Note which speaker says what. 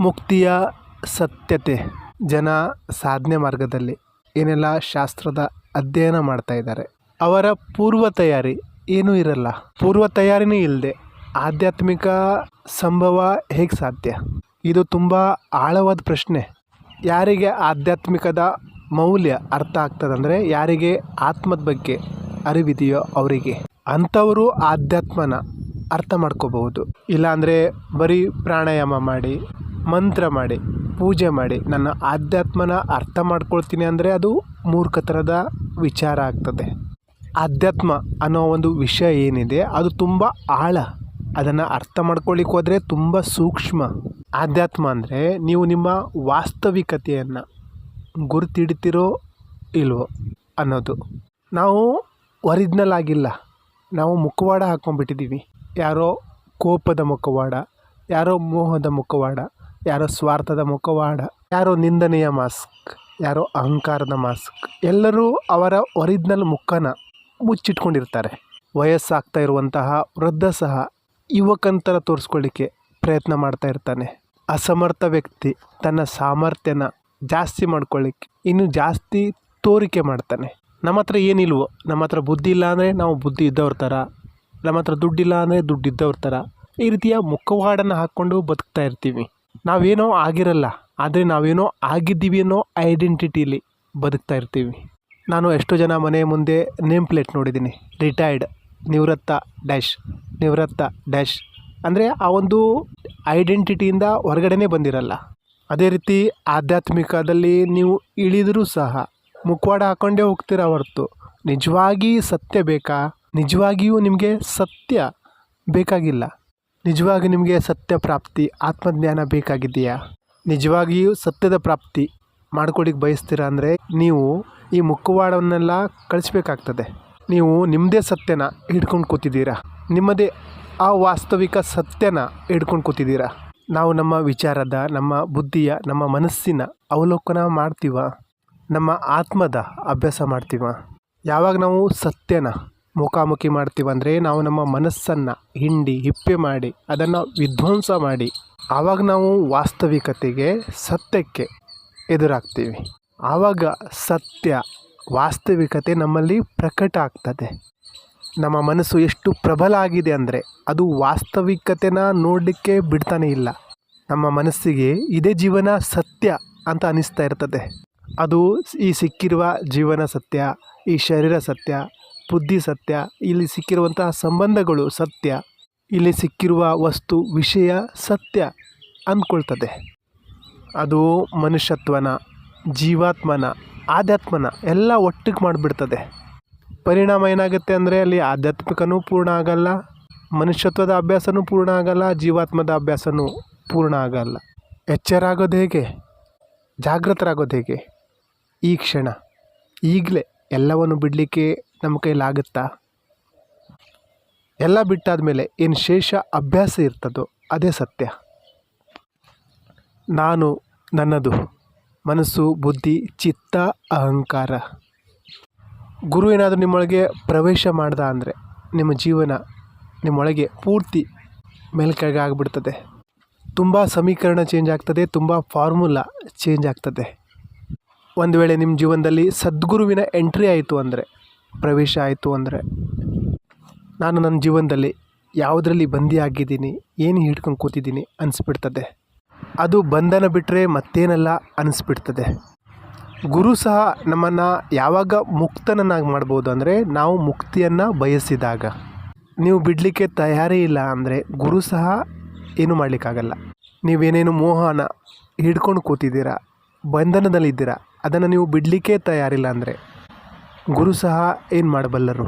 Speaker 1: ಮುಕ್ತಿಯ ಸತ್ಯತೆ. ಜನ ಸಾಧನೆ ಮಾರ್ಗದಲ್ಲಿ ಏನೆಲ್ಲ ಶಾಸ್ತ್ರದ ಅಧ್ಯಯನ ಮಾಡ್ತಾ ಇದ್ದಾರೆ, ಅವರ ಪೂರ್ವ ತಯಾರಿ ಏನೂ ಇರಲ್ಲ. ಪೂರ್ವ ತಯಾರಿನೇ ಇಲ್ಲದೆ ಆಧ್ಯಾತ್ಮಿಕ ಸಂಭವ ಹೇಗೆ ಸಾಧ್ಯ? ಇದು ತುಂಬ ಆಳವಾದ ಪ್ರಶ್ನೆ. ಯಾರಿಗೆ ಆಧ್ಯಾತ್ಮಿಕದ ಮೌಲ್ಯ ಅರ್ಥ ಆಗ್ತದಂದರೆ, ಯಾರಿಗೆ ಆತ್ಮದ ಬಗ್ಗೆ ಅರಿವಿದೆಯೋ ಅವರಿಗೆ, ಅಂಥವರು ಆಧ್ಯಾತ್ಮನ ಅರ್ಥ ಮಾಡ್ಕೋಬಹುದು. ಇಲ್ಲಾಂದರೆ ಬರೀ ಪ್ರಾಣಾಯಾಮ ಮಾಡಿ, ಮಂತ್ರ ಮಾಡಿ, ಪೂಜೆ ಮಾಡಿ ನನ್ನ ಆಧ್ಯಾತ್ಮನ ಅರ್ಥ ಮಾಡ್ಕೊಳ್ತೀನಿ ಅಂದರೆ ಅದು ಮೂರ್ಖತನದ ವಿಚಾರ ಆಗ್ತದೆ. ಆಧ್ಯಾತ್ಮ ಅನ್ನೋ ಒಂದು ವಿಷಯ ಏನಿದೆ ಅದು ತುಂಬ ಆಳ. ಅದನ್ನು ಅರ್ಥ ಮಾಡ್ಕೊಳ್ಳಿಕ್ಕೆ ಹೋದರೆ ತುಂಬ ಸೂಕ್ಷ್ಮ. ಆಧ್ಯಾತ್ಮ ಅಂದರೆ ನೀವು ನಿಮ್ಮ ವಾಸ್ತವಿಕತೆಯನ್ನು ಗುರುತಿಡ್ತಿರೋ ಇಲ್ವೋ ಅನ್ನೋದು. ನಾವು ಒರಿಜಿನಲ್ ಆಗಿಲ್ಲ, ನಾವು ಮುಖವಾಡ ಹಾಕ್ಕೊಂಡ್ಬಿಟ್ಟಿದ್ದೀವಿ. ಯಾರೋ ಕೋಪದ ಮುಖವಾಡ, ಯಾರೋ ಮೋಹದ ಮುಖವಾಡ, ಯಾರೋ ಸ್ವಾರ್ಥದ ಮುಖವಾಡ, ಯಾರೋ ನಿಂದನೆಯ ಮಾಸ್ಕ್, ಯಾರೋ ಅಹಂಕಾರದ ಮಾಸ್ಕ್. ಎಲ್ಲರೂ ಅವರ ಒರಿಜಿನಲ್ ಮುಖನ ಮುಚ್ಚಿಟ್ಕೊಂಡಿರ್ತಾರೆ. ವಯಸ್ಸಾಗ್ತಾ ಇರುವಂತಹ ವೃದ್ಧ ಸಹ ಯುವಕಂತರ ತೋರಿಸ್ಕೊಳ್ಳಿಕ್ಕೆ ಪ್ರಯತ್ನ ಮಾಡ್ತಾ ಇರ್ತಾನೆ. ಅಸಮರ್ಥ ವ್ಯಕ್ತಿ ತನ್ನ ಸಾಮರ್ಥ್ಯನ ಜಾಸ್ತಿ ಮಾಡ್ಕೊಳ್ಳಿಕ್ಕೆ ಇನ್ನೂ ಜಾಸ್ತಿ ತೋರಿಕೆ ಮಾಡ್ತಾನೆ. ನಮ್ಮ ಹತ್ರ ಏನಿಲ್ವೋ, ನಮ್ಮ ಹತ್ರ ಬುದ್ಧಿ ಇಲ್ಲ ಅಂದರೆ ನಾವು ಬುದ್ಧಿ ಇದ್ದವ್ರ ಥರ, ನಮ್ಮ ಹತ್ರ ದುಡ್ಡಿಲ್ಲ ಅಂದರೆ ದುಡ್ಡಿದ್ದವ್ರ ಥರ, ಈ ರೀತಿಯ ಮುಖವಾಡನ್ನು ಹಾಕ್ಕೊಂಡು ಬದುಕ್ತಾ ಇರ್ತೀವಿ. ನಾವೇನೋ ಆಗಿರಲ್ಲ, ಆದರೆ ನಾವೇನೋ ಆಗಿದ್ದೀವಿ ಅನ್ನೋ ಐಡೆಂಟಿಟಿಲಿ ಬದುಕ್ತಾ ಇರ್ತೀವಿ. ನಾನು ಎಷ್ಟೋ ಜನ ಮನೆ ಮುಂದೆ ನೇಮ್ ಪ್ಲೇಟ್ ನೋಡಿದ್ದೀನಿ, ರಿಟೈರ್ಡ್, ನಿವೃತ್ತ ಡ್ಯಾಶ್, ನಿವೃತ್ತ ಡ್ಯಾಶ್. ಅಂದರೆ ಆ ಒಂದು ಐಡೆಂಟಿಟಿಯಿಂದ ಹೊರಗಡೆನೇ ಬಂದಿರಲ್ಲ. ಅದೇ ರೀತಿ ಆಧ್ಯಾತ್ಮಿಕದಲ್ಲಿ ನೀವು ಇಳಿದರೂ ಸಹ ಮುಖವಾಡ ಹಾಕ್ಕೊಂಡೇ ಹೋಗ್ತೀರ ಹೊರತು ನಿಜವಾಗಿ ಸತ್ಯ ಬೇಕಾ? ನಿಜವಾಗಿಯೂ ನಿಮಗೆ ಸತ್ಯ ಬೇಕಾಗಿಲ್ಲ. ನಿಜವಾಗಿ ನಿಮಗೆ ಸತ್ಯ ಪ್ರಾಪ್ತಿ, ಆತ್ಮಜ್ಞಾನ ಬೇಕಾಗಿದೆಯಾ? ನಿಜವಾಗಿಯೂ ಸತ್ಯದ ಪ್ರಾಪ್ತಿ ಮಾಡ್ಕೊಳಿಕ್ಕೆ ಬಯಸ್ತೀರಾ ಅಂದರೆ ನೀವು ಈ ಮುಖವಾಡವನ್ನೆಲ್ಲ ಕಳಿಸ್ಬೇಕಾಗ್ತದೆ. ನೀವು ನಿಮ್ಮದೇ ಸತ್ಯನ ಹಿಡ್ಕೊಂಡು ಕೂತಿದ್ದೀರಾ, ನಿಮ್ಮದೇ ಆ ವಾಸ್ತವಿಕ ಸತ್ಯನ ಹಿಡ್ಕೊಂಡು ಕೂತಿದ್ದೀರಾ. ನಾವು ನಮ್ಮ ವಿಚಾರದ, ನಮ್ಮ ಬುದ್ಧಿಯ, ನಮ್ಮ ಮನಸ್ಸಿನ ಅವಲೋಕನ ಮಾಡ್ತೀವ, ನಮ್ಮ ಆತ್ಮದ ಅಭ್ಯಾಸ ಮಾಡ್ತೀವ. ಯಾವಾಗ ನಾವು ಸತ್ಯನ ಮುಖಾಮುಖಿ ಮಾಡ್ತೀವಂದರೆ ನಾವು ನಮ್ಮ ಮನಸ್ಸನ್ನು ಹಿಂಡಿ ಹಿಪ್ಪೆ ಮಾಡಿ ಅದನ್ನು ವಿಧ್ವಂಸ ಮಾಡಿ ಆವಾಗ ನಾವು ವಾಸ್ತವಿಕತೆಗೆ, ಸತ್ಯಕ್ಕೆ ಎದುರಾಗ್ತೀವಿ. ಆವಾಗ ಸತ್ಯ, ವಾಸ್ತವಿಕತೆ ನಮ್ಮಲ್ಲಿ ಪ್ರಕಟ ಆಗ್ತದೆ. ನಮ್ಮ ಮನಸ್ಸು ಎಷ್ಟು ಪ್ರಬಲ ಆಗಿದೆ ಅಂದರೆ ಅದು ವಾಸ್ತವಿಕತೆನ ನೋಡಲಿಕ್ಕೆ ಬಿಡ್ತಾನೆ ಇಲ್ಲ. ನಮ್ಮ ಮನಸ್ಸಿಗೆ ಇದೇ ಜೀವನ ಸತ್ಯ ಅಂತ ಅನ್ನಿಸ್ತಾ ಇರ್ತದೆ. ಅದು ಈ ಸಿಕ್ಕಿರುವ ಜೀವನ ಸತ್ಯ, ಈ ಶರೀರ ಸತ್ಯ, ಬುದ್ಧಿ ಸತ್ಯ, ಇಲ್ಲಿ ಸಿಕ್ಕಿರುವಂತಹ ಸಂಬಂಧಗಳು ಸತ್ಯ, ಇಲ್ಲಿ ಸಿಕ್ಕಿರುವ ವಸ್ತು ವಿಷಯ ಸತ್ಯ ಅಂದ್ಕೊಳ್ತದೆ. ಅದು ಮನುಷ್ಯತ್ವನ, ಜೀವಾತ್ಮನ, ಆಧ್ಯಾತ್ಮನ ಎಲ್ಲ ಒಟ್ಟಿಗೆ ಮಾಡಿಬಿಡ್ತದೆ. ಪರಿಣಾಮ ಏನಾಗುತ್ತೆ ಅಂದರೆ ಅಲ್ಲಿ ಆಧ್ಯಾತ್ಮಿಕನೂ ಪೂರ್ಣ ಆಗಲ್ಲ, ಮನುಷ್ಯತ್ವದ ಅಭ್ಯಾಸನೂ ಪೂರ್ಣ ಆಗಲ್ಲ, ಜೀವಾತ್ಮದ ಅಭ್ಯಾಸನೂ ಪೂರ್ಣ ಆಗಲ್ಲ. ಎಚ್ಚರ ಆಗೋದು ಹೇಗೆ? ಜಾಗೃತರಾಗೋದು ಹೇಗೆ? ಈ ಕ್ಷಣ, ಈಗಲೇ ಎಲ್ಲವನ್ನು ಬಿಡಲಿಕ್ಕೆ ನಮ್ಮ ಕೈಲಾಗುತ್ತಾ? ಎಲ್ಲ ಬಿಟ್ಟಾದ ಮೇಲೆ ಏನು ಶೇಷ ಅಭ್ಯಾಸ ಇರ್ತದೋ ಅದೇ ಸತ್ಯ. ನಾನು, ನನ್ನದು, ಮನಸ್ಸು, ಬುದ್ಧಿ, ಚಿತ್ತ, ಅಹಂಕಾರ. ಗುರು ಏನಾದರೂ ನಿಮ್ಮೊಳಗೆ ಪ್ರವೇಶ ಮಾಡ್ದ ಅಂದರೆ ನಿಮ್ಮ ಜೀವನ ನಿಮ್ಮೊಳಗೆ ಪೂರ್ತಿ ಮೇಲ್ಕೆಳಗೆ ಆಗಿಬಿಡ್ತದೆ. ತುಂಬ ಸಮೀಕರಣ ಚೇಂಜ್ ಆಗ್ತದೆ, ತುಂಬ ಫಾರ್ಮುಲಾ ಚೇಂಜ್ ಆಗ್ತದೆ. ಒಂದು ವೇಳೆ ನಿಮ್ಮ ಜೀವನದಲ್ಲಿ ಸದ್ಗುರುವಿನ ಎಂಟ್ರಿ ಆಯಿತು ಅಂದರೆ, ಪ್ರವೇಶ ಆಯಿತು ಅಂದರೆ, ನಾನು ನನ್ನ ಜೀವನದಲ್ಲಿ ಯಾವುದರಲ್ಲಿ ಬಂದಿ ಆಗಿದ್ದೀನಿ, ಏನು ಹಿಡ್ಕೊಂಡು ಕೂತಿದ್ದೀನಿ ಅನಿಸ್ಬಿಡ್ತದೆ. ಅದು ಬಂಧನ ಬಿಟ್ಟರೆ ಮತ್ತೇನೆಲ್ಲ ಅನಿಸ್ಬಿಡ್ತದೆ. ಗುರು ಸಹ ನಮ್ಮನ್ನು ಯಾವಾಗ ಮುಕ್ತನನ್ನಾಗಿ ಮಾಡ್ಬೋದು ಅಂದರೆ ನಾವು ಮುಕ್ತಿಯನ್ನು ಬಯಸಿದಾಗ. ನೀವು ಬಿಡಲಿಕ್ಕೆ ತಯಾರೇ ಇಲ್ಲ ಅಂದರೆ ಗುರು ಸಹ ಏನೂ ಮಾಡಲಿಕ್ಕಾಗಲ್ಲ. ನೀವೇನೇನು ಮೋಹನ ಹಿಡ್ಕೊಂಡು ಕೂತಿದ್ದೀರಾ, ಬಂಧನದಲ್ಲಿದ್ದೀರಾ, ಅದನ್ನು ನೀವು ಬಿಡಲಿಕ್ಕೆ ತಯಾರಿಲ್ಲ ಅಂದರೆ ಗುರು ಸಹ ಏನು ಮಾಡಬಲ್ಲರು?